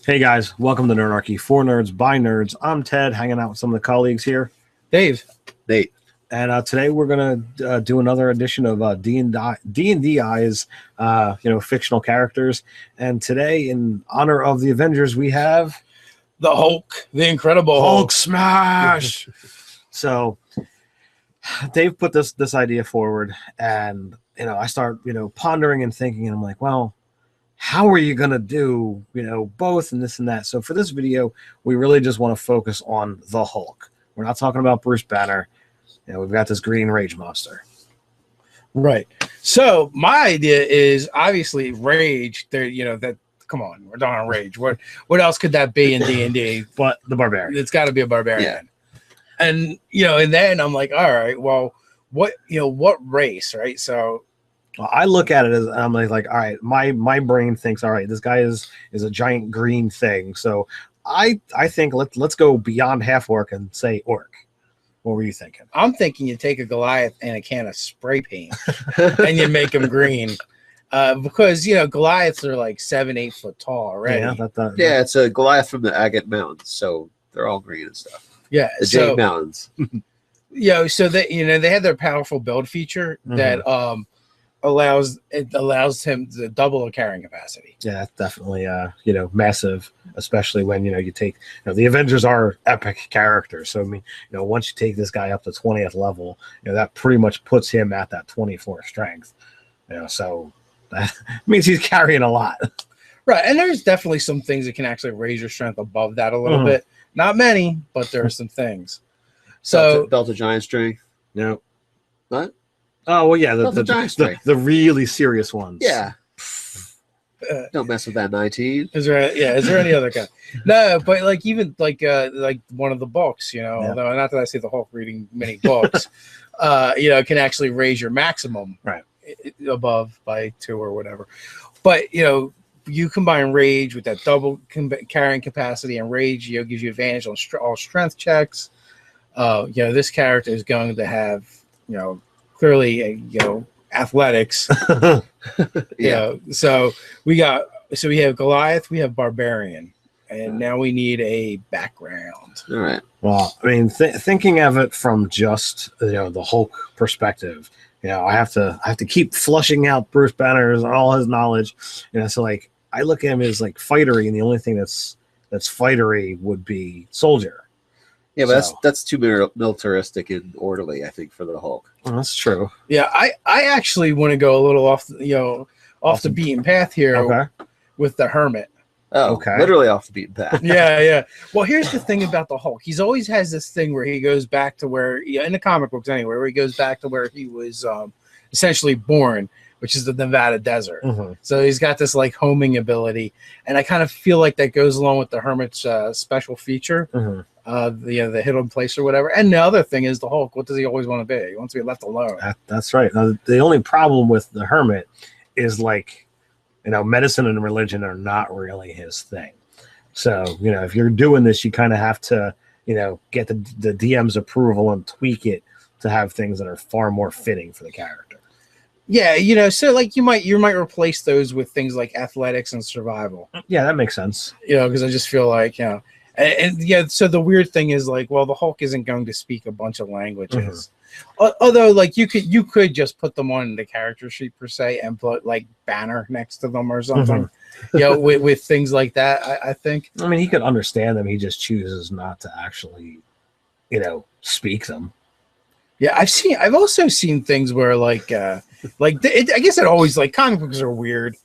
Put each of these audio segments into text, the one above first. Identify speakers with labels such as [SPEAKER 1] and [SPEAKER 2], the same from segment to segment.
[SPEAKER 1] Hey guys, welcome to Nerdarchy, for nerds by nerds. I'm Ted, hanging out with some of the colleagues here.
[SPEAKER 2] Dave.
[SPEAKER 3] Nate.
[SPEAKER 1] And today we're gonna do another edition of D&D's, fictional characters. And today, in honor of the Avengers, we have
[SPEAKER 2] The Hulk, the Incredible
[SPEAKER 1] Hulk smash. So Dave put this idea forward, and I start pondering and thinking, and I'm like, well, how are you going to do, both and this and that? So for this video, we really just want to focus on the Hulk. We're not talking about Bruce Banner. We've got this green rage monster.
[SPEAKER 2] Right. So my idea is obviously rage. There, come on, we're talking on rage. What else could that be in D&D?
[SPEAKER 1] But the barbarian.
[SPEAKER 2] It's got to be a barbarian.
[SPEAKER 3] Yeah.
[SPEAKER 2] And and then I'm like, all right, well, what race, right? So
[SPEAKER 1] I look at it as I'm like, all right, my brain thinks, all right, this guy is a giant green thing. So I think let's go beyond half orc and say orc. What were you thinking?
[SPEAKER 2] I'm thinking you take a Goliath and a can of spray paint and you make him green. Because Goliaths are like 7-8 foot tall already.
[SPEAKER 3] Yeah, it's a Goliath from the Agate Mountains, so they're all green and stuff.
[SPEAKER 2] Yeah,
[SPEAKER 3] the Jade Mountains.
[SPEAKER 2] So they had their powerful build feature that allows him to double the carrying capacity.
[SPEAKER 1] Yeah, that's definitely massive, especially when you take the Avengers are epic characters. So I mean, once you take this guy up to 20th level, that pretty much puts him at that 24 strength. So that means he's carrying a lot.
[SPEAKER 2] Right, and there's definitely some things that can actually raise your strength above that a little bit. Not many, but there are some things. So
[SPEAKER 3] belt of giant strength.
[SPEAKER 1] No.
[SPEAKER 3] What?
[SPEAKER 1] Oh well, yeah,
[SPEAKER 3] the
[SPEAKER 1] really serious ones.
[SPEAKER 3] Yeah. Don't mess with that 19.
[SPEAKER 2] Is there any other kind? No, but even like one of the books, although not that I see the Hulk reading many books, can actually raise your maximum
[SPEAKER 1] right
[SPEAKER 2] above by 2 or whatever. But you combine rage with that double carrying capacity, and rage gives you advantage on all strength checks. This character is going to have clearly athletics. So we have Goliath, we have barbarian, and now we need a background.
[SPEAKER 3] All right.
[SPEAKER 1] Well, I mean, thinking of it from just the Hulk perspective, I have to keep flushing out Bruce Banner's and all his knowledge. So like I look at him as like fightery, and the only thing that's fightery would be soldier.
[SPEAKER 3] Yeah, but that's too militaristic and orderly, I think, for the Hulk.
[SPEAKER 1] Well, that's true.
[SPEAKER 2] Yeah, I actually want to go a little off the beaten path here with the Hermit.
[SPEAKER 3] Oh, okay. Literally off the beaten path.
[SPEAKER 2] Yeah. Well, here's the thing about the Hulk. He's always has this thing where he goes back to where, in the comic books anyway, where he goes back to where he was essentially born, which is the Nevada desert. So he's got this like homing ability, and I kind of feel like that goes along with the Hermit's special feature. The hidden place or whatever. And the other thing is the Hulk. What does he always want to be? He wants to be left alone.
[SPEAKER 1] That's right. Now, the only problem with the Hermit is medicine and religion are not really his thing. So, if you're doing this, you kind of have to, get the DM's approval and tweak it to have things that are far more fitting for the character.
[SPEAKER 2] Yeah, so like you might replace those with things like athletics and survival.
[SPEAKER 1] Yeah, that makes sense.
[SPEAKER 2] Because I just feel like, And so the weird thing is like, well, the Hulk isn't going to speak a bunch of languages. Although like you could just put them on the character sheet per se and put like Banner next to them or something. With things like that, I think. I
[SPEAKER 1] mean, he could understand them. He just chooses not to actually, speak them.
[SPEAKER 2] Yeah, I've also seen things where I guess it always like comic books are weird.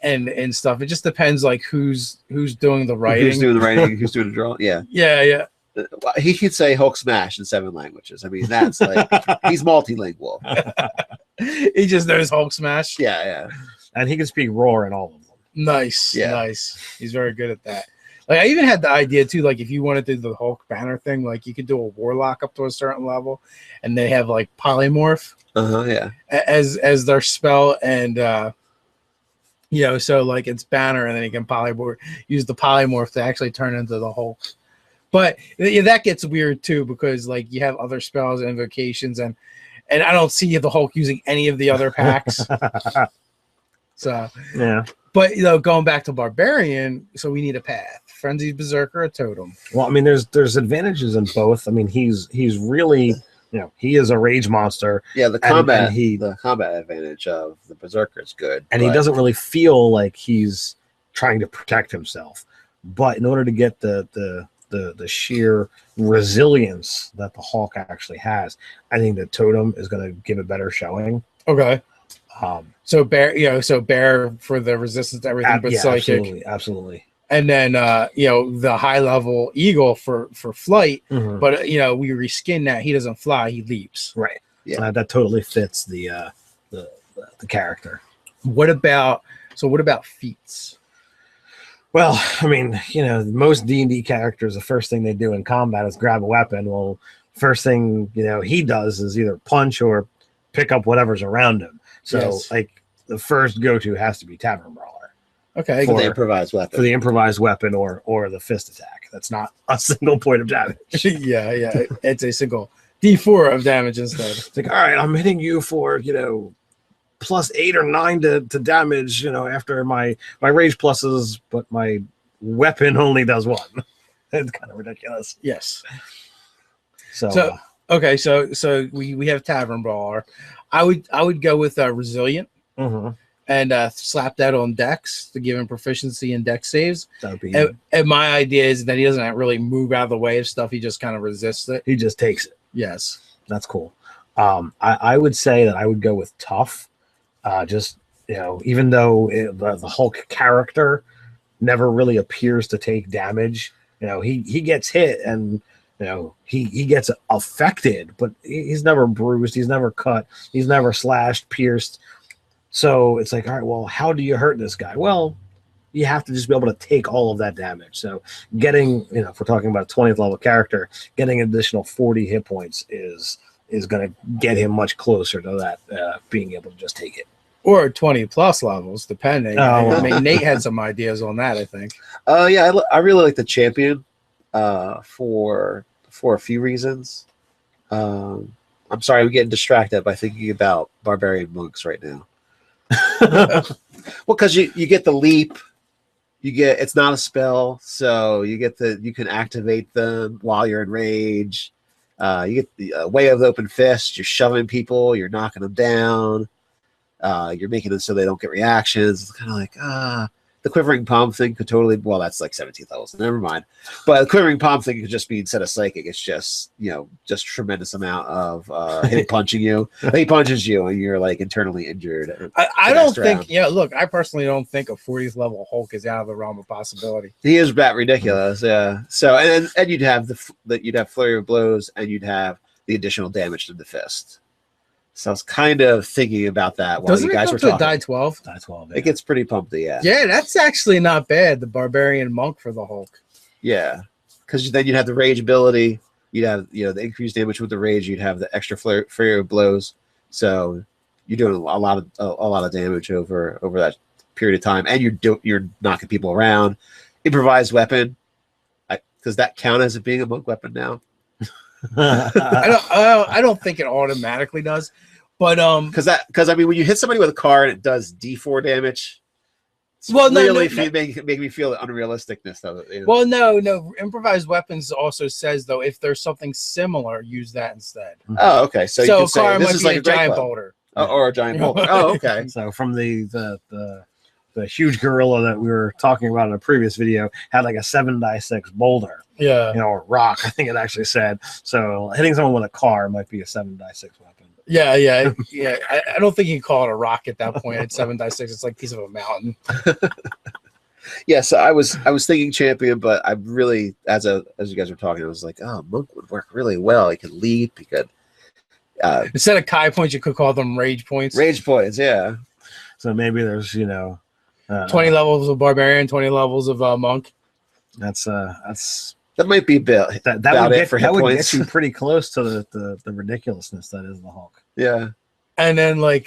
[SPEAKER 2] And stuff. It just depends like who's doing the writing.
[SPEAKER 3] Who's doing the writing, who's doing the drawing.
[SPEAKER 2] Yeah.
[SPEAKER 3] He could say Hulk smash in 7 languages. I mean, that's like he's multilingual.
[SPEAKER 2] He just knows Hulk smash.
[SPEAKER 3] Yeah.
[SPEAKER 1] And he can speak roar in all of them.
[SPEAKER 2] Nice. He's very good at that. Like I even had the idea too, like if you wanted to do the Hulk Banner thing, like you could do a warlock up to a certain level, and they have like polymorph. As their spell, and so like it's Banner, and then you can use the polymorph to actually turn into the Hulk. But that gets weird too, because like you have other spells and invocations, and I don't see the Hulk using any of the other packs. So
[SPEAKER 1] yeah.
[SPEAKER 2] But you know, going back to Barbarian, so we need a path: Frenzied Berserker, a Totem.
[SPEAKER 1] Well, I mean, there's advantages in both. I mean, he's really, you know, he is a rage monster.
[SPEAKER 3] Yeah, the combat advantage of the Berserker is good,
[SPEAKER 1] and he doesn't really feel like he's trying to protect himself. But in order to get the sheer resilience that the Hulk actually has, I think the Totem is going to give a better showing.
[SPEAKER 2] Okay. So bear, you know, so bear for the resistance to everything but psychic.
[SPEAKER 1] Absolutely.
[SPEAKER 2] And then you know, the high level eagle for flight, but you know, we reskin that. He doesn't fly, he leaps.
[SPEAKER 1] Right. Yeah. That totally fits the character.
[SPEAKER 2] What about feats?
[SPEAKER 1] Well, I mean, you know, most D&D characters, the first thing they do in combat is grab a weapon. Well, first thing, you know, he does is either punch or pick up whatever's around him. So, like, the first go-to has to be Tavern Brawler.
[SPEAKER 2] Okay.
[SPEAKER 3] For the improvised weapon.
[SPEAKER 1] For the improvised weapon or the fist attack. That's not a single point of damage.
[SPEAKER 2] yeah. It's a single D4 of damage instead.
[SPEAKER 1] It's like, all right, I'm hitting you for, you know, +8 or 9 to damage, you know, after my rage pluses, but my weapon only does 1. It's kind of ridiculous.
[SPEAKER 2] Yes.
[SPEAKER 1] So
[SPEAKER 2] okay, so we have Tavern Brawler. I would go with Resilient and slap that on Dex to give him proficiency in Dex saves. And my idea is that he doesn't really move out of the way of stuff. He just kind of resists it.
[SPEAKER 1] He just takes it.
[SPEAKER 2] Yes,
[SPEAKER 1] that's cool. I would say that I would go with Tough. Just, you know, even though the Hulk character never really appears to take damage, you know, he gets hit and, you know, he gets affected, but he's never bruised, he's never cut, he's never slashed, pierced. So it's like, all right, well, how do you hurt this guy? Well, you have to just be able to take all of that damage. So getting, you know, if we're talking about a 20th level character, getting an additional 40 hit points is going to get him much closer to that being able to just take it.
[SPEAKER 2] Or 20 plus levels, depending. I mean, Nate had some ideas on that, I think.
[SPEAKER 3] Yeah, I really like the champion for a few reasons. I'm sorry, I'm getting distracted by thinking about barbarian monks right now. Well, because you get the leap, it's not a spell, so you can activate them while you're in rage. You get the way of the open fist. You're shoving people, you're knocking them down. You're making it so they don't get reactions. It's kind of like, the quivering palm thing could totally, well, that's like 17th level, so never mind. But the quivering palm thing could just be, instead of psychic, it's just, you know, just tremendous amount of him punching you. He punches you and you're like internally injured.
[SPEAKER 2] I don't think, look, I personally don't think a 40th level Hulk is out of the realm of possibility.
[SPEAKER 3] He is that ridiculous, yeah. So, and you'd have you'd have flurry of blows, and you'd have the additional damage to the fist. So I was kind of thinking about that while you guys were talking.
[SPEAKER 2] Die 12?
[SPEAKER 1] Die 12.
[SPEAKER 3] Yeah. It gets pretty pumpy, yeah.
[SPEAKER 2] Yeah, that's actually not bad. The Barbarian Monk for the Hulk.
[SPEAKER 3] Yeah, because then you'd have the rage ability. You'd have, you know, the increased damage with the rage. You'd have the extra flurry of blows. So you're doing a lot of damage over that period of time, and you're knocking people around. Improvised weapon. Does that count as it being a monk weapon now?
[SPEAKER 2] I don't think it automatically does, but
[SPEAKER 3] because I mean, when you hit somebody with a car and it does D4 damage, make me feel the unrealisticness of it. You know?
[SPEAKER 2] Well, no, improvised weapons also says, though, if there's something similar, use that instead.
[SPEAKER 3] Oh, okay. So you can say this is like
[SPEAKER 2] a giant boulder,
[SPEAKER 3] or a giant boulder. Oh, okay.
[SPEAKER 1] So from the huge gorilla that we were talking about in a previous video had like a 7x6 boulder.
[SPEAKER 2] Yeah.
[SPEAKER 1] You know, or rock, I think it actually said. So hitting someone with a car might be a 7x6 weapon.
[SPEAKER 2] Yeah. I don't think you can call it a rock at that point. It's 7x6. It's like a piece of a mountain.
[SPEAKER 3] Yeah, so I was thinking champion, but I really, as you guys were talking, I was like, oh, monk would work really well. He could leap. He could.
[SPEAKER 2] Instead of Kai points, you could call them rage points.
[SPEAKER 3] Rage points, yeah.
[SPEAKER 1] So maybe there's
[SPEAKER 2] 20 levels of barbarian, 20 levels of monk.
[SPEAKER 3] That might be a bit.
[SPEAKER 1] That would get you pretty close to the ridiculousness that is the Hulk.
[SPEAKER 3] Yeah.
[SPEAKER 2] And then I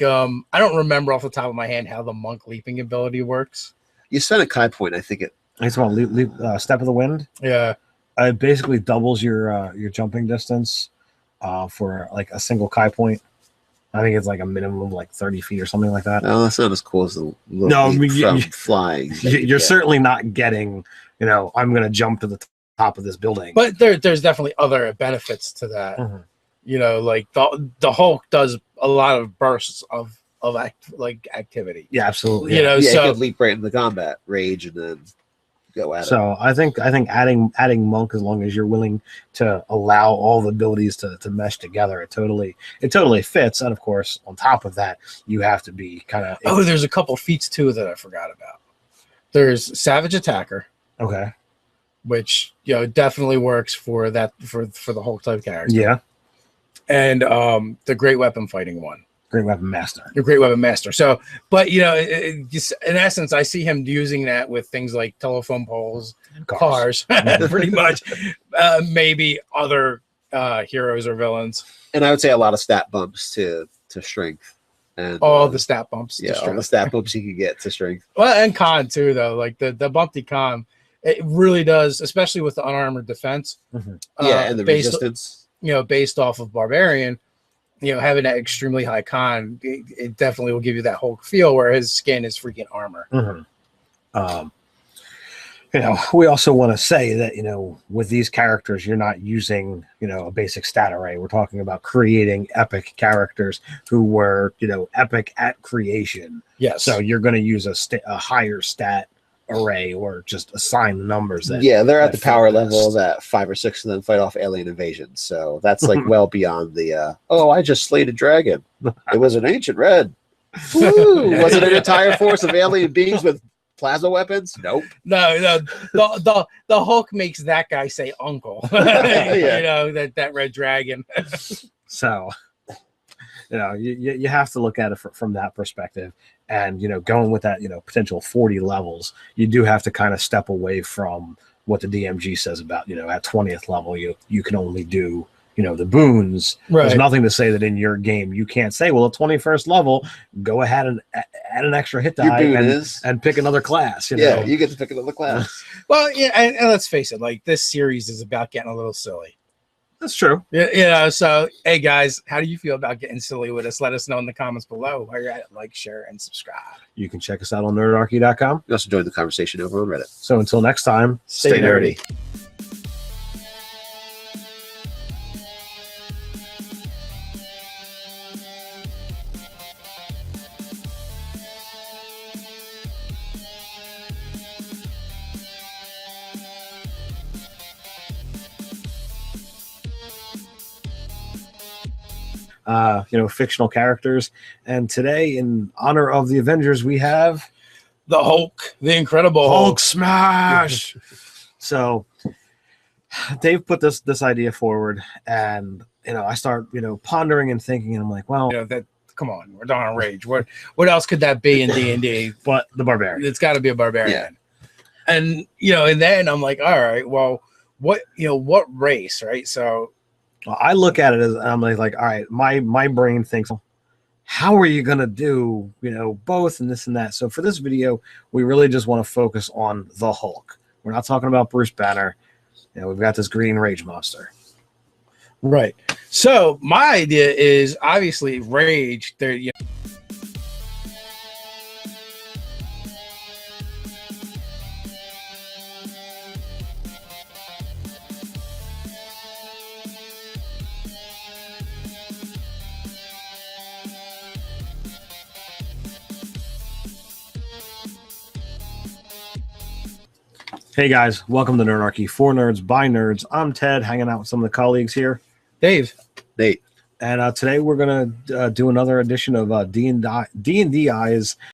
[SPEAKER 2] don't remember off the top of my head how the monk leaping ability works.
[SPEAKER 3] You spend a Kai point, I think it.
[SPEAKER 1] It's called leap, Step of the Wind.
[SPEAKER 2] Yeah.
[SPEAKER 1] It basically doubles your jumping distance for like a single Kai point. I think it's like a minimum of like 30 feet or something like that.
[SPEAKER 3] Oh, that's not as cool as the
[SPEAKER 1] no, I mean,
[SPEAKER 3] from flying.
[SPEAKER 1] You're certainly not getting, I'm going to jump to the top of this building.
[SPEAKER 2] But there's definitely other benefits to that. Like the Hulk does a lot of bursts of activity.
[SPEAKER 1] Yeah, absolutely.
[SPEAKER 3] Yeah,
[SPEAKER 2] So
[SPEAKER 3] you could leap right into the combat rage and then go at it.
[SPEAKER 1] So I think adding Monk, as long as you're willing to allow all the abilities to mesh together, it totally fits. And of course, on top of that, you have to be kind of.
[SPEAKER 2] Oh, there's a couple feats too that I forgot about. There's Savage Attacker.
[SPEAKER 1] Okay.
[SPEAKER 2] Which definitely works for that for the Hulk type character.
[SPEAKER 1] Yeah.
[SPEAKER 2] And the Great Weapon Fighting one.
[SPEAKER 1] Great Weapon Master.
[SPEAKER 2] The Great Weapon Master. So, but just in essence, I see him using that with things like telephone poles, cars pretty much. Maybe other heroes or villains.
[SPEAKER 3] And I would say a lot of stat bumps to strength. And
[SPEAKER 2] all the stat bumps.
[SPEAKER 3] Yeah, all the stat bumps you could get to strength.
[SPEAKER 2] Well, and con too, though. Like the bumpy con, it really does, especially with the unarmored defense.
[SPEAKER 3] And the resistance.
[SPEAKER 2] Based off of Barbarian. Having that extremely high con, it definitely will give you that Hulk feel where his skin is freaking armor.
[SPEAKER 1] We also want to say that, with these characters, you're not using, a basic stat array. We're talking about creating epic characters who were, epic at creation.
[SPEAKER 2] Yes.
[SPEAKER 1] So you're going to use a higher stat array or just assign the numbers.
[SPEAKER 3] They're at the power level that 5 or 6 of them fight off alien invasions. So that's like well beyond the, I just slayed a dragon. It was an ancient red. Woo! Was it an entire force of alien beings with plasma weapons? Nope.
[SPEAKER 2] No. The Hulk makes that guy say uncle. That red dragon.
[SPEAKER 1] So, you have to look at it from that perspective. And, going with that, potential 40 levels, you do have to kind of step away from what the DMG says about, at 20th level, you can only do, the boons. Right. There's nothing to say that in your game you can't say, well, at 21st level, go ahead and add an extra hit die and pick another class.
[SPEAKER 3] Yeah, you get to pick another class.
[SPEAKER 2] Well, yeah, and let's face it, like this series is about getting a little silly.
[SPEAKER 1] That's true.
[SPEAKER 2] Yeah, so hey guys, how do you feel about getting silly with us? Let us know in the comments below. While you're at it, like, share, and subscribe.
[SPEAKER 1] You can check us out on Nerdarchy.com.
[SPEAKER 3] You also join the conversation over on Reddit.
[SPEAKER 1] So until next time,
[SPEAKER 3] stay nerdy.
[SPEAKER 1] Fictional characters. And today, in honor of the Avengers, we have
[SPEAKER 2] the Hulk, the Incredible
[SPEAKER 1] Hulk smash. So Dave put this idea forward, and I start pondering and thinking, and I'm like, well,
[SPEAKER 2] come on, we're done on Rage. What else could that be in D&D?
[SPEAKER 1] But the Barbarian.
[SPEAKER 2] It's got to be a Barbarian. Yeah. And and then I'm like, all right, well, what race, right? So
[SPEAKER 1] I look at it as I'm like, all right, my brain thinks, how are you gonna do both and this and that? So for this video, we really just want to focus on the Hulk. We're not talking about Bruce Banner. We've got this green rage monster.
[SPEAKER 2] Right. So my idea is obviously Rage. There,
[SPEAKER 1] Hey guys, welcome to Nerdarchy, for nerds, by nerds. I'm Ted, hanging out with some of the colleagues here.
[SPEAKER 2] Dave.
[SPEAKER 3] Nate.
[SPEAKER 1] And today we're going to do another edition of D&D's